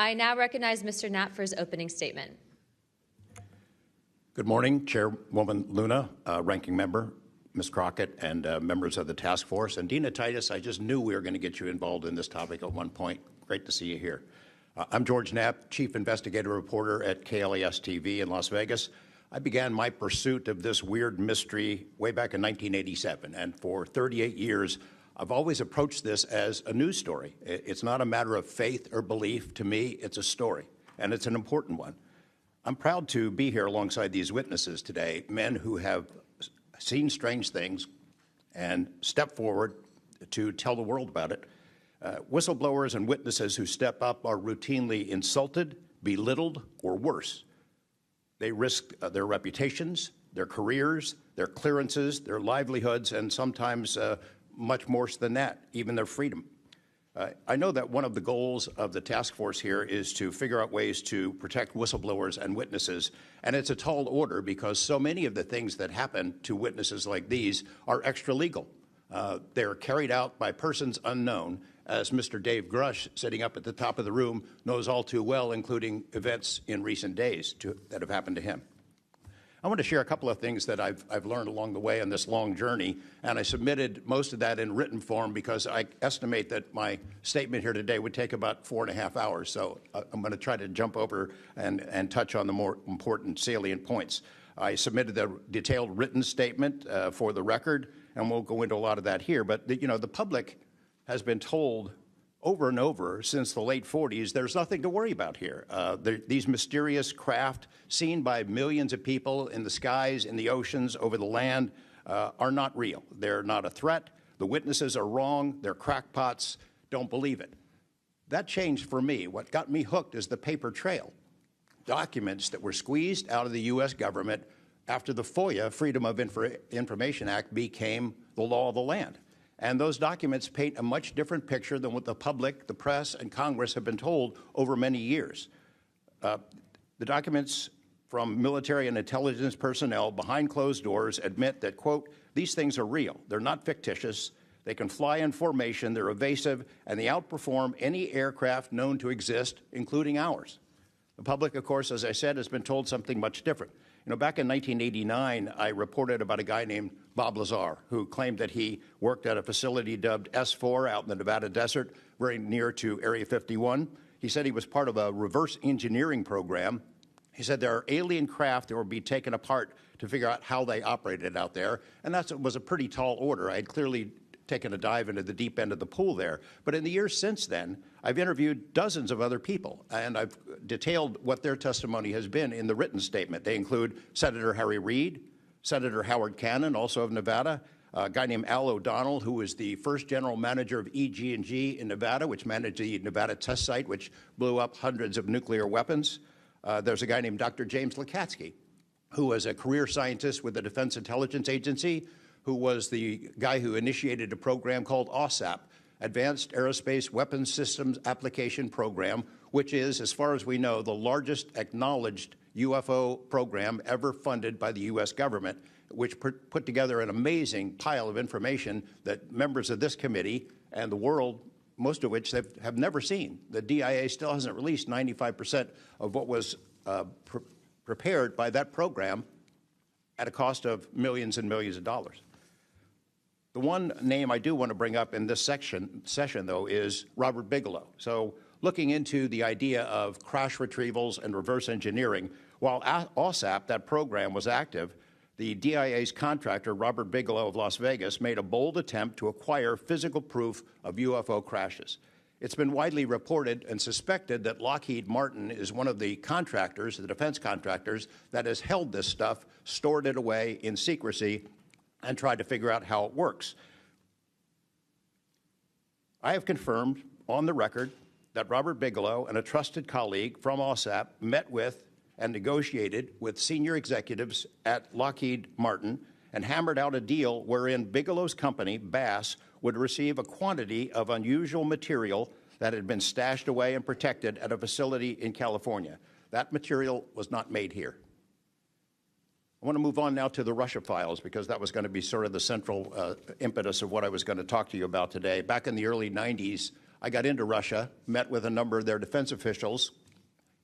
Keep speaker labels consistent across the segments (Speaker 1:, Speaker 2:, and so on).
Speaker 1: I now recognize Mr. Knapp for his opening statement.
Speaker 2: Good morning, Chairwoman Luna, Ranking Member, Ms. Crockett, and members of the task force. And Dina Titus, I just knew we were going to get you involved in this topic at one point. Great to see you here. I'm George Knapp, Chief Investigative Reporter at KLAS TV in Las Vegas. I began my pursuit of this weird mystery way back in 1987, and for 38 years, I've always approached this as a news story. It's not a matter of faith or belief. To me, it's a story, and it's an important one. I'm proud to be here alongside these witnesses today, men who have seen strange things and stepped forward to tell the world about it. Whistleblowers and witnesses who step up are routinely insulted, belittled, or worse. They risk their reputations, their careers, their clearances, their livelihoods, and sometimes much worse than that, even their freedom. I know that one of the goals of the task force here is to figure out ways to protect whistleblowers and witnesses, and it's a tall order because so many of the things that happen to witnesses like these are extra-legal. They're carried out by persons unknown, as Mr. Dave Grush, sitting up at the top of the room, knows all too well, including events in recent days that have happened to him. I want to share a couple of things that I've learned along the way on this long journey, and I submitted most of that in written form because I estimate that my statement here today would take about 4.5 hours. So I'm going to try to jump over and touch on the more important salient points. I submitted a detailed written statement for the record, and we'll go into a lot of that here. But the public has been told over and over since the late 40s, there's nothing to worry about here. These mysterious craft seen by millions of people in the skies, in the oceans, over the land are not real. They're not a threat. The witnesses are wrong. They're crackpots. Don't believe it. That changed for me. What got me hooked is the paper trail. Documents that were squeezed out of the U.S. government after the FOIA, Freedom of Information Act, became the law of the land. And those documents paint a much different picture than what the public, the press, and Congress have been told over many years. The documents from military and intelligence personnel behind closed doors admit that, quote, these things are real. They're not fictitious. They can fly in formation. They're evasive, and they outperform any aircraft known to exist, including ours. The public, of course, as I said, has been told something much different. Back in 1989, I reported about a guy named Bob Lazar, who claimed that he worked at a facility dubbed S4 out in the Nevada desert, very near to Area 51. He said he was part of a reverse engineering program. He said there are alien craft that will be taken apart to figure out how they operated out there, and that was a pretty tall order. I had clearly taken a dive into the deep end of the pool there. But in the years since then, I've interviewed dozens of other people, and I've detailed what their testimony has been in the written statement. They include Senator Harry Reid, Senator Howard Cannon, also of Nevada, a guy named Al O'Donnell, who was the first general manager of EG&G in Nevada, which managed the Nevada test site, which blew up hundreds of nuclear weapons. There's a guy named Dr. James Lakatsky, who was a career scientist with the Defense Intelligence Agency, who was the guy who initiated a program called OSAP, Advanced Aerospace Weapons Systems Application Program, which is, as far as we know, the largest acknowledged UFO program ever funded by the U.S. government, which put together an amazing pile of information that members of this committee and the world, most of which have never seen. The DIA still hasn't released 95% of what was prepared by that program at a cost of millions and millions of dollars. The one name I do want to bring up in this session, though, is Robert Bigelow. So looking into the idea of crash retrievals and reverse engineering, while OSAP, that program, was active, the DIA's contractor, Robert Bigelow of Las Vegas, made a bold attempt to acquire physical proof of UFO crashes. It's been widely reported and suspected that Lockheed Martin is one of the contractors, the defense contractors, that has held this stuff, stored it away in secrecy, and tried to figure out how it works. I have confirmed on the record that Robert Bigelow and a trusted colleague from OSAP met with and negotiated with senior executives at Lockheed Martin and hammered out a deal wherein Bigelow's company, Bass, would receive a quantity of unusual material that had been stashed away and protected at a facility in California. That material was not made here. I want to move on now to the Russia files, because that was going to be sort of the central impetus of what I was going to talk to you about today. Back in the early 90s, I got into Russia, met with a number of their defense officials,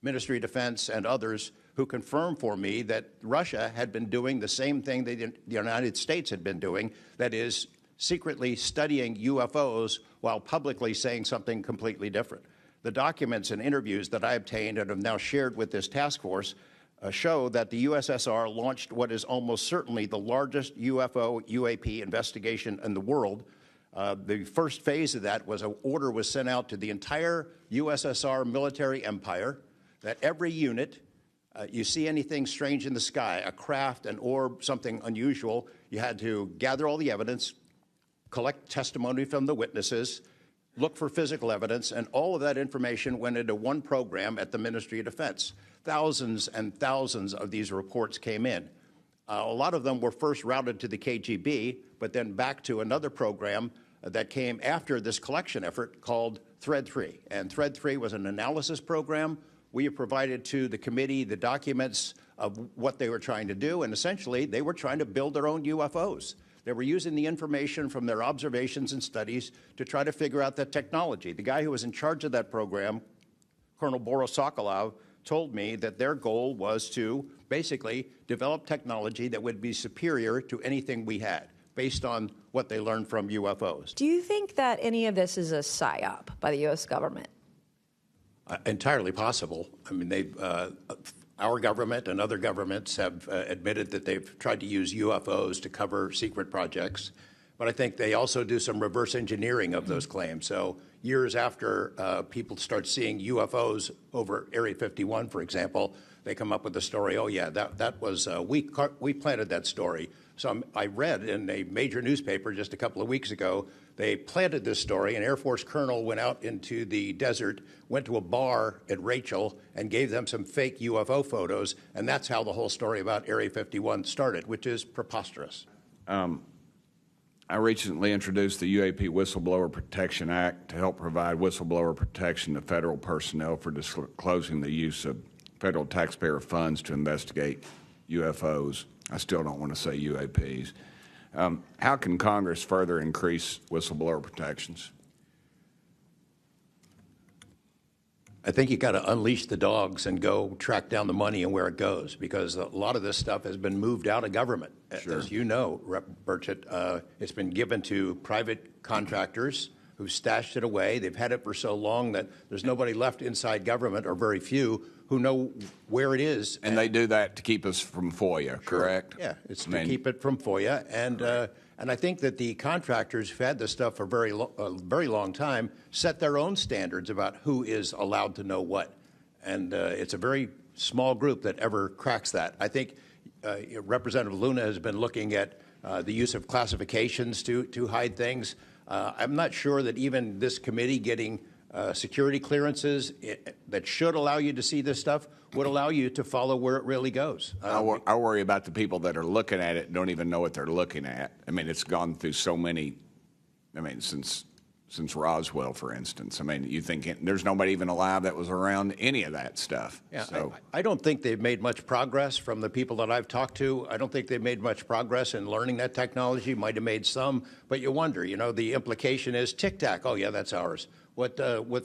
Speaker 2: Ministry of Defense and others, who confirmed for me that Russia had been doing the same thing the United States had been doing, that is, secretly studying UFOs while publicly saying something completely different. The documents and interviews that I obtained and have now shared with this task force show that the USSR launched what is almost certainly the largest UFO UAP investigation in the world. The first phase of that was an order was sent out to the entire USSR military empire that every unit, you see anything strange in the sky, a craft, an orb, something unusual, you had to gather all the evidence, collect testimony from the witnesses, look for physical evidence, and all of that information went into one program at the Ministry of Defense. Thousands and thousands of these reports came in. A lot of them were first routed to the KGB, but then back to another program that came after this collection effort called Thread 3. And Thread 3 was an analysis program. We have provided to the committee the documents of what they were trying to do, and essentially they were trying to build their own UFOs. They were using the information from their observations and studies to try to figure out that technology. The guy who was in charge of that program, Colonel Boris Sokolov, told me that their goal was to basically develop technology that would be superior to anything we had, based on what they learned from UFOs.
Speaker 3: Do you think that any of this is a psyop by the U.S. government?
Speaker 2: Entirely possible. I mean, our government and other governments have admitted that they've tried to use UFOs to cover secret projects, but I think they also do some reverse engineering of those claims. So years after people start seeing UFOs over Area 51, for example, they come up with the story, oh yeah, that was, we planted that story. So I read in a major newspaper just a couple of weeks ago, they planted this story. An Air Force colonel went out into the desert, went to a bar at Rachel, and gave them some fake UFO photos, and that's how the whole story about Area 51 started, which is preposterous.
Speaker 4: I recently introduced the UAP Whistleblower Protection Act to help provide whistleblower protection to federal personnel for disclosing the use of federal taxpayer funds to investigate UFOs. I still don't want to say UAPs. How can Congress further increase whistleblower protections?
Speaker 2: I think you got to unleash the dogs and go track down the money and where it goes, because a lot of this stuff has been moved out of government. Sure. As you know, Rep. Burchett, it's been given to private contractors who stashed it away. They've had it for so long that there's nobody left inside government, or very few, who know where it is.
Speaker 4: And they do that to keep us from FOIA, correct?
Speaker 2: Yeah, it's to keep it from FOIA. And I think that the contractors who've had this stuff for a very long time set their own standards about who is allowed to know what. And it's a very small group that ever cracks that. I think Representative Luna has been looking at the use of classifications to hide things. I'm not sure that even this committee getting security clearances that should allow you to see this stuff would allow you to follow where it really goes.
Speaker 4: I worry about the people that are looking at it and don't even know what they're looking at. I mean, it's gone through so many, I mean, since Roswell, for instance. I mean, you think there's nobody even alive that was around any of that stuff.
Speaker 2: Yeah,
Speaker 4: so.
Speaker 2: I don't think they've made much progress from the people that I've talked to. I don't think they've made much progress in learning that technology. Might have made some, but you wonder, you know, the implication is tic-tac. Oh, yeah, that's ours. What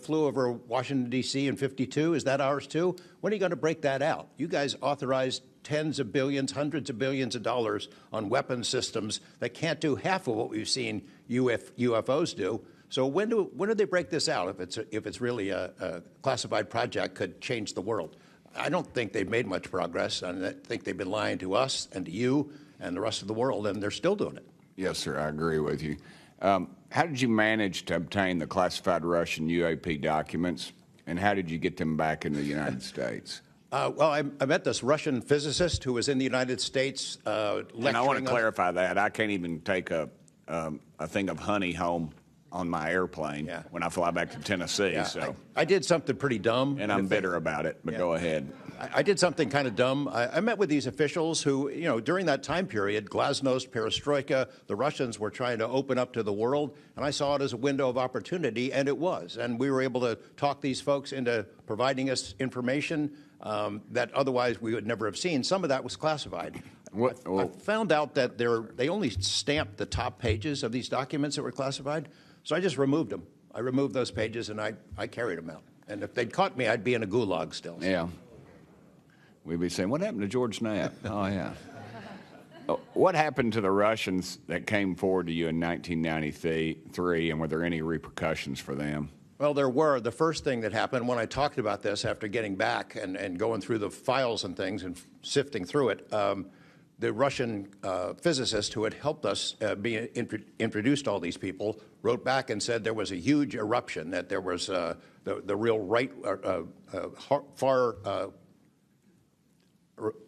Speaker 2: flew over Washington, D.C. in '52, is that ours too? When are you going to break that out? You guys authorized tens of billions, hundreds of billions of dollars on weapon systems that can't do half of what we've seen UFOs do. So when do they break this out if it's really a classified project could change the world? I don't think they've made much progress, and I think they've been lying to us and to you and the rest of the world, and they're still doing it.
Speaker 4: Yes, sir, I agree with you. How did you manage to obtain the classified Russian UAP documents, and how did you get them back in the United States?
Speaker 2: Well, I met this Russian physicist who was in the United States lecturing.
Speaker 4: And I want to clarify that. I can't even take a thing of honey home on my airplane when I fly back to Tennessee.
Speaker 2: Yeah,
Speaker 4: so
Speaker 2: I did something pretty dumb.
Speaker 4: And I'm bitter about it, but go ahead.
Speaker 2: I did something kind of dumb. I met with these officials who, you know, during that time period, glasnost, perestroika, the Russians were trying to open up to the world, and I saw it as a window of opportunity, and it was. And we were able to talk these folks into providing us information that otherwise we would never have seen. Some of that was classified. I found out that they only stamped the top pages of these documents that were classified, so I just removed them. I removed those pages, and I carried them out. And if they'd caught me, I'd be in a gulag still.
Speaker 4: Yeah. We'd be saying, what happened to George Knapp? Oh, yeah. What happened to the Russians that came forward to you in 1993, and were there any repercussions for them?
Speaker 2: Well, there were. The first thing that happened when I talked about this after getting back and going through the files and things and sifting through it, the Russian physicist who had helped us be introduced all these people wrote back and said there was a huge eruption, that there was the real right, far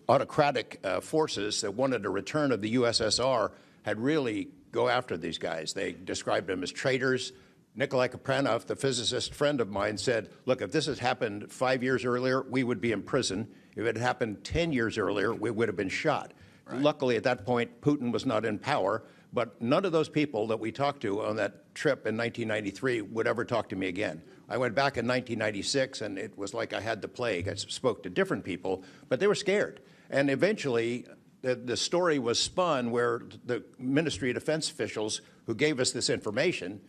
Speaker 2: autocratic forces that wanted a return of the USSR had really go after these guys. They described them as traitors. Nikolai Kapranov, the physicist friend of mine, said, look, if this had happened 5 years earlier, we would be in prison. If it had happened 10 years earlier, we would have been shot. Right. Luckily, at that point, Putin was not in power, but none of those people that we talked to on that trip in 1993 would ever talk to me again. I went back in 1996, and it was like I had the plague. I spoke to different people, but they were scared. And eventually, the story was spun where the Ministry of Defense officials who gave us this information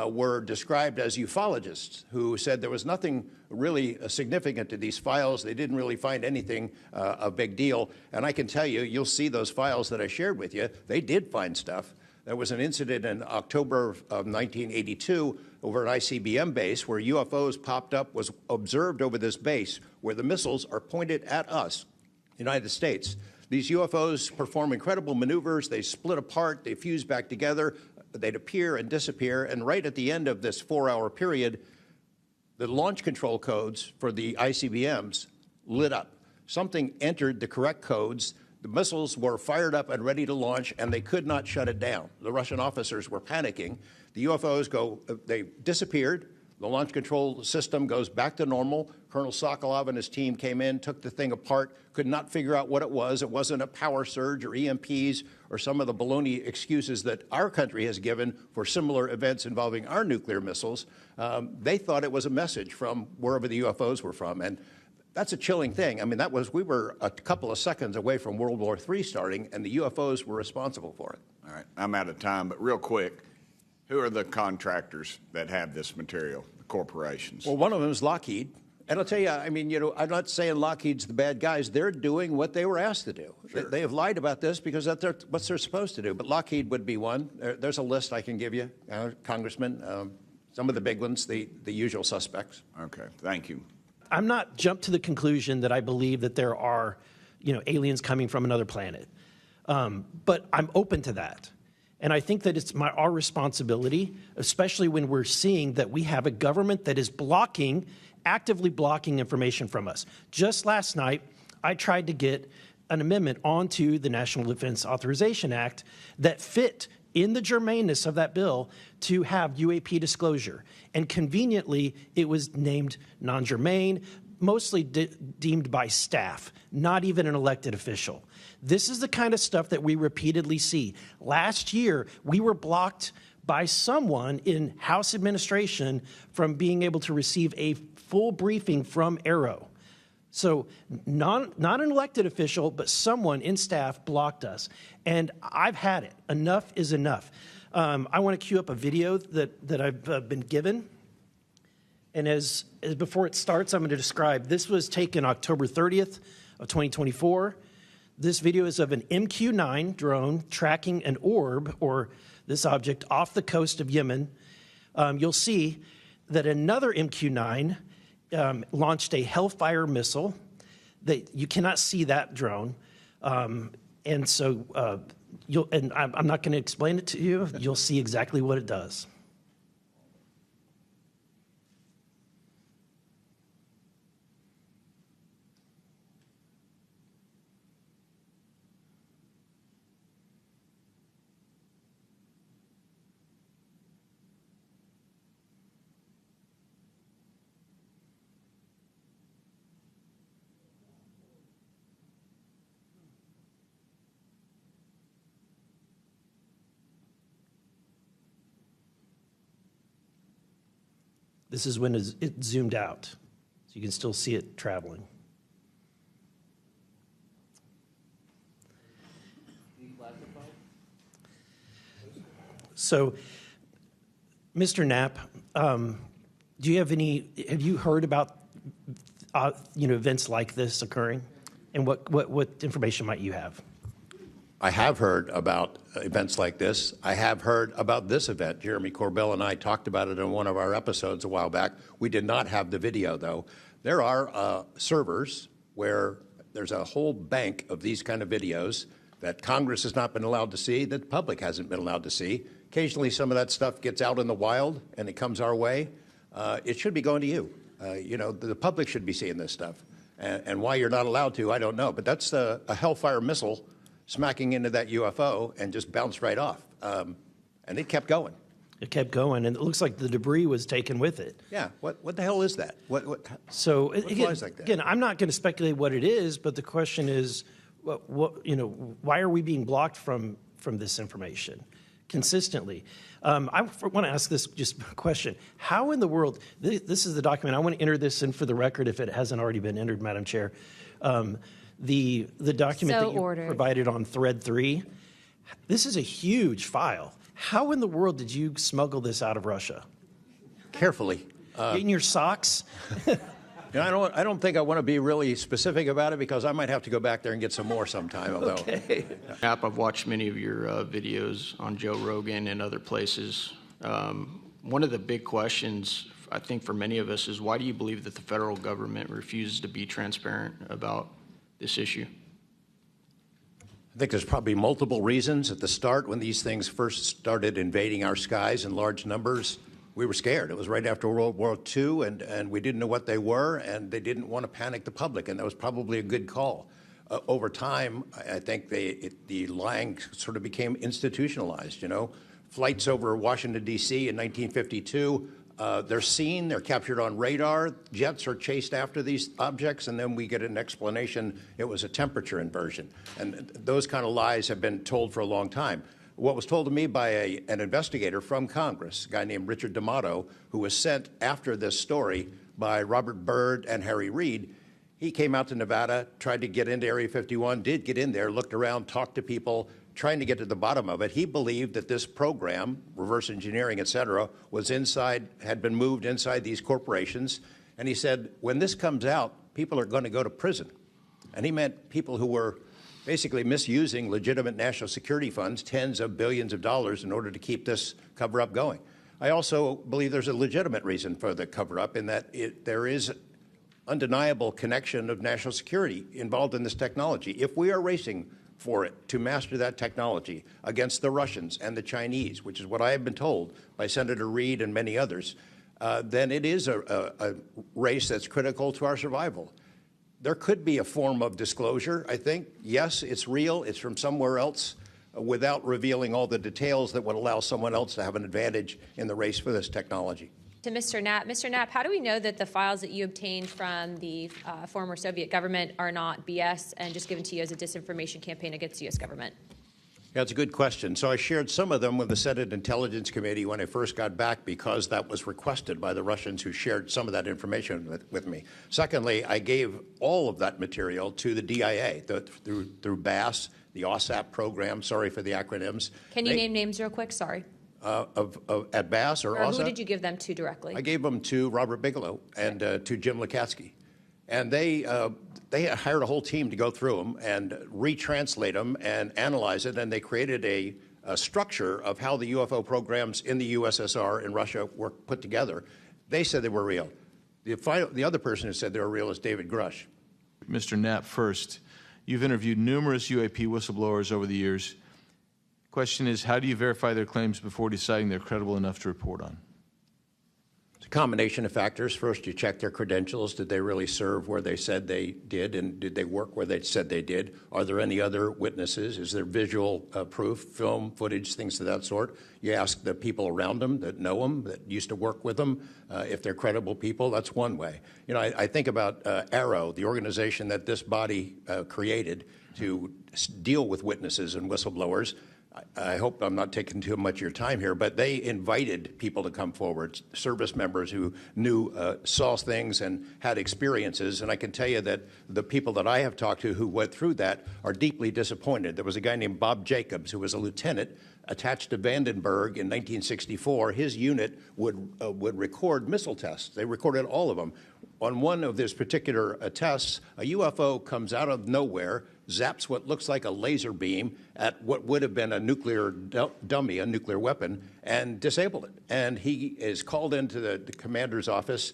Speaker 2: were described as ufologists who said there was nothing really significant to these files. They didn't really find anything a big deal. And I can tell you, you'll see those files that I shared with you, they did find stuff. There was an incident in October of 1982 over an ICBM base where UFOs popped up, was observed over this base where the missiles are pointed at us, United States. These UFOs perform incredible maneuvers. They split apart, they fuse back together, they'd appear and disappear. And right at the end of this 4-hour period, the launch control codes for the ICBMs lit up. Something entered the correct codes. The missiles were fired up and ready to launch, and they could not shut it down. The Russian officers were panicking. The UFOs they disappeared. The launch control system goes back to normal. Colonel Sokolov and his team came in, took the thing apart, could not figure out what it was. It wasn't a power surge or EMPs or some of the baloney excuses that our country has given for similar events involving our nuclear missiles. They thought it was a message from wherever the UFOs were from. And that's a chilling thing. I mean, we were a couple of seconds away from World War III starting, and the UFOs were responsible for it.
Speaker 4: All right, I'm out of time, but real quick, who are the contractors that have this material, the corporations?
Speaker 2: Well, one of them is Lockheed. And I'll tell you, I mean, I'm not saying Lockheed's the bad guys. They're doing what they were asked to do. Sure. They have lied about this because that's what they're supposed to do. But Lockheed would be one. There's a list I can give you, Congressman. Some of the big ones, the usual suspects.
Speaker 4: Okay, thank you.
Speaker 5: I'm not jumped to the conclusion that I believe that there are, aliens coming from another planet. But I'm open to that. And I think that it's our responsibility, especially when we're seeing that we have a government that is actively blocking information from us. Just last night, I tried to get an amendment onto the National Defense Authorization Act that fit in the germaneness of that bill to have UAP disclosure. And conveniently, it was named non-germane, mostly deemed by staff, not even an elected official. This is the kind of stuff that we repeatedly see. Last year, we were blocked by someone in House administration from being able to receive a full briefing from Arrow. So not an elected official, but someone in staff blocked us. And I've had it. Enough is enough. I want to cue up a video that I've been given. And as before it starts, I'm going to describe. This was taken October 30th of 2024. This video is of an MQ-9 drone tracking an orb, or this object, off the coast of Yemen. You'll see that another MQ-9 launched a Hellfire missile. You cannot see that drone. And so I'm not going to explain it to you. You'll see exactly what it does. This is when it zoomed out, so you can still see it traveling. So Mr. Knapp, do you have you heard about, events like this occurring? And what information might you have?
Speaker 2: I have heard about events like this. I have heard about this event. Jeremy Corbell and I talked about it in one of our episodes a while back. We did not have the video, though. There are servers where there's a whole bank of these kind of videos that Congress has not been allowed to see, that the public hasn't been allowed to see. Occasionally, some of that stuff gets out in the wild, and it comes our way. It should be going to you. The public should be seeing this stuff. And why you're not allowed to, I don't know. But that's a Hellfire missile smacking into that UFO and just bounced right off. And it kept going.
Speaker 5: It kept going, and it looks like the debris was taken with it.
Speaker 2: Yeah. What the hell is that?
Speaker 5: So
Speaker 2: what flies like that?
Speaker 5: Again, I'm not going to speculate what it is, but the question is, why are we being blocked from this information consistently? I want to ask this just question. How in the world, this is the document, I want to enter this in for the record if it hasn't already been entered, Madam Chair. The document that you provided on thread 3, this is a huge file. How in the world did you smuggle this out of Russia?
Speaker 2: Carefully.
Speaker 5: In your socks?
Speaker 2: I don't think I want to be really specific about it because I might have to go back there and get some more sometime.
Speaker 5: Okay.
Speaker 6: Knapp, I've watched many of your videos on Joe Rogan and other places. One of the big questions, I think, for many of us is why do you believe that the federal government refuses to be transparent about this issue?
Speaker 2: I think there's probably multiple reasons. At the start, when these things first started invading our skies in large numbers, we were scared. It was right after World War II, and we didn't know what they were, and they didn't want to panic the public, and that was probably a good call. Over time, I think the lying sort of became institutionalized, Flights over Washington, D.C. in 1952, they're seen, they're captured on radar, jets are chased after these objects, and then we get an explanation it was a temperature inversion. And those kind of lies have been told for a long time. What was told to me by an investigator from Congress, a guy named Richard D'Amato, who was sent after this story by Robert Byrd and Harry Reid, he came out to Nevada, tried to get into Area 51, did get in there, looked around, talked to people, trying to get to the bottom of it. He believed that this program, reverse engineering, et cetera, was had been moved inside these corporations. And he said, when this comes out, people are going to go to prison. And he meant people who were basically misusing legitimate national security funds, tens of billions of dollars, in order to keep this cover-up going. I also believe there's a legitimate reason for the cover-up in that there is undeniable connection of national security involved in this technology. If we are racing for it to master that technology against the Russians and the Chinese, which is what I have been told by Senator Reid and many others, then it is a race that's critical to our survival. There could be a form of disclosure, I think. Yes, it's real. It's from somewhere else without revealing all the details that would allow someone else to have an advantage in the race for this technology.
Speaker 1: To Mr. Knapp. Mr. Knapp, how do we know that the files that you obtained from the former Soviet government are not BS and just given to you as a disinformation campaign against the U.S. government?
Speaker 2: Yeah, that's a good question. So I shared some of them with the Senate Intelligence Committee when I first got back because that was requested by the Russians who shared some of that information with me. Secondly, I gave all of that material to the DIA through BASS, the OSAP program. Sorry for the acronyms.
Speaker 1: Can you name names real quick? Sorry.
Speaker 2: At BASS or OSAP?
Speaker 1: Who did you give them to directly?
Speaker 2: I gave them to Robert Bigelow and to Jim Lukatsky. And they hired a whole team to go through them and retranslate them and analyze it, and they created a structure of how the UFO programs in the USSR and Russia were put together. They said they were real. The other person who said they were real is David Grush.
Speaker 7: Mr. Knapp, first, you've interviewed numerous UAP whistleblowers over the years. Question is, how do you verify their claims before deciding they're credible enough to report on?
Speaker 2: It's a combination of factors. First, you check their credentials. Did they really serve where they said they did, and did they work where they said they did? Are there any other witnesses? Is there visual proof, film, footage, things of that sort? You ask the people around them that know them, that used to work with them, if they're credible people. That's one way. You know, I think about ARROW, the organization that this body created to deal with witnesses and whistleblowers. I hope I'm not taking too much of your time here, but they invited people to come forward, service members who saw things and had experiences. And I can tell you that the people that I have talked to who went through that are deeply disappointed. There was a guy named Bob Jacobs who was a lieutenant attached to Vandenberg in 1964. His unit would record missile tests. They recorded all of them. On one of these particular tests, a UFO comes out of nowhere, zaps what looks like a laser beam at what would have been a nuclear dummy, a nuclear weapon, and disabled it. And he is called into the commander's office.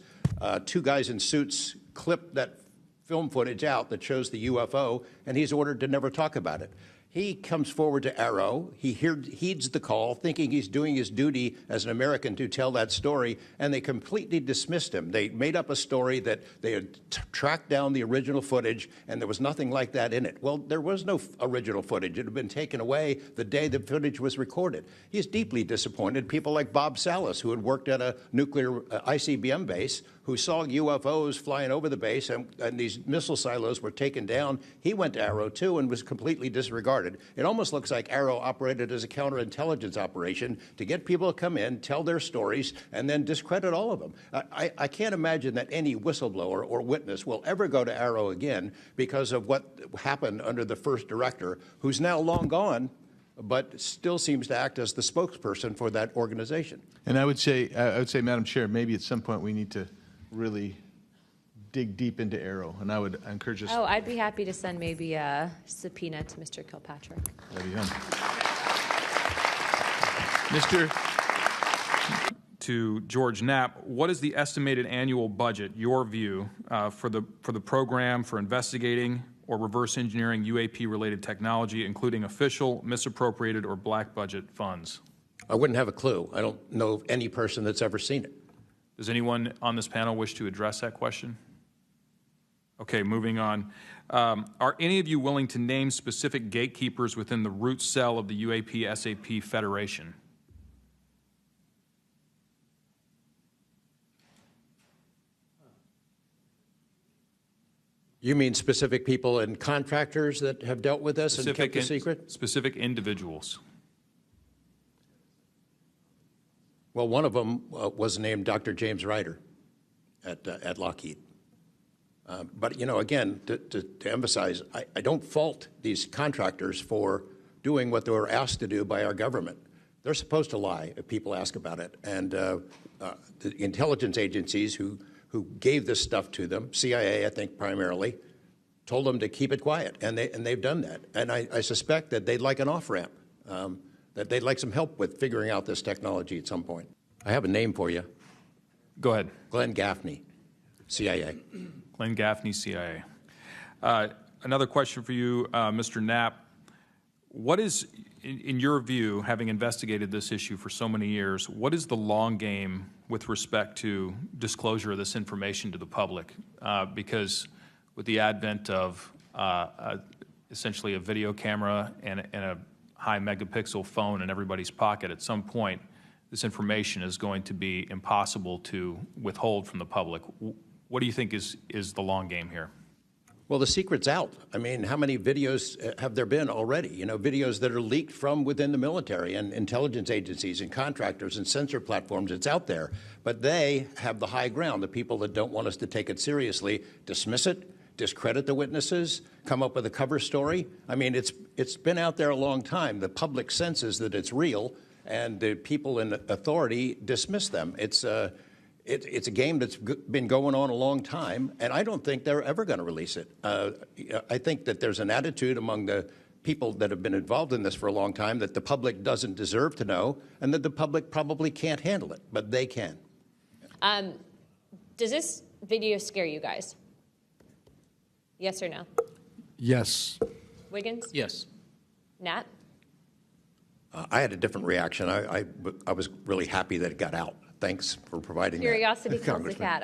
Speaker 2: Two guys in suits clip that film footage out that shows the UFO, and he's ordered to never talk about it. He comes forward to Arrow. He heeds the call, thinking he's doing his duty as an American to tell that story, and they completely dismissed him. They made up a story that they had tracked down the original footage, and there was nothing like that in it. Well, there was no original footage. It had been taken away the day the footage was recorded. He's deeply disappointed. People like BOMBSHELLS, who had worked at a nuclear ICBM base, who saw UFOs flying over the base, and these missile silos were taken down. He went to Arrow, too, and was completely disregarded. It almost looks like Arrow operated as a counterintelligence operation to get people to come in, tell their stories, and then discredit all of them. I can't imagine that any whistleblower or witness will ever go to Arrow again because of what happened under the first director, who's now long gone, but still seems to act as the spokesperson for that organization.
Speaker 7: And I would say, Madam Chair, maybe at some point we need to really dig deep into Arrow, and I would encourage us.
Speaker 1: Oh, I'd be happy to send maybe a subpoena to Mr. Kilpatrick.
Speaker 7: That'd be fun.
Speaker 8: To George Knapp, what is the estimated annual budget, your view, for the program for investigating or reverse engineering UAP-related technology, including official, misappropriated, or black budget funds?
Speaker 2: I wouldn't have a clue. I don't know of any person that's ever seen it.
Speaker 8: Does anyone on this panel wish to address that question? Okay, moving on. Are any of you willing to name specific gatekeepers within the root cell of the UAP-SAP Federation?
Speaker 2: You mean specific people and contractors that have dealt with us and kept the secret?
Speaker 8: Specific individuals.
Speaker 2: Well, one of them was named Dr. James Ryder at Lockheed. But, you know, again, to emphasize, I don't fault these contractors for doing what they were asked to do by our government. They're supposed to lie if people ask about it. And the intelligence agencies who gave this stuff to them, CIA, I think primarily, told them to keep it quiet, and they've done that. And I suspect that they'd like an off-ramp, that they'd like some help with figuring out this technology at some point. I have a name for you.
Speaker 8: Go ahead.
Speaker 2: Glenn Gaffney, CIA.
Speaker 8: Glenn Gaffney, CIA. Another question for you, Mr. Knapp. What is, in your view, having investigated this issue for so many years, what is the long game with respect to disclosure of this information to the public? Because with the advent of essentially a video camera and a high megapixel phone in everybody's pocket, at some point, this information is going to be impossible to withhold from the public. What do you think is the long game here?
Speaker 2: Well, the secret's out. I mean, how many videos have there been already? You know, videos that are leaked from within the military and intelligence agencies and contractors and sensor platforms. It's out there. But they have the high ground. The people that don't want us to take it seriously dismiss it, discredit the witnesses, come up with a cover story. I mean, it's been out there a long time. The public senses that it's real, and the people in authority dismiss them. It's a game that's been going on a long time, and I don't think they're ever going to release it. I think that there's an attitude among the people that have been involved in this for a long time that the public doesn't deserve to know, and that the public probably can't handle it, but they can.
Speaker 1: Does this video scare you guys? Yes or no?
Speaker 9: Yes.
Speaker 1: Wiggins?
Speaker 6: Yes.
Speaker 1: Nat?
Speaker 2: I had a different reaction. I was really happy that it got out. Thanks for providing that,
Speaker 1: Curiosity kills the
Speaker 2: Congressman.
Speaker 1: cat.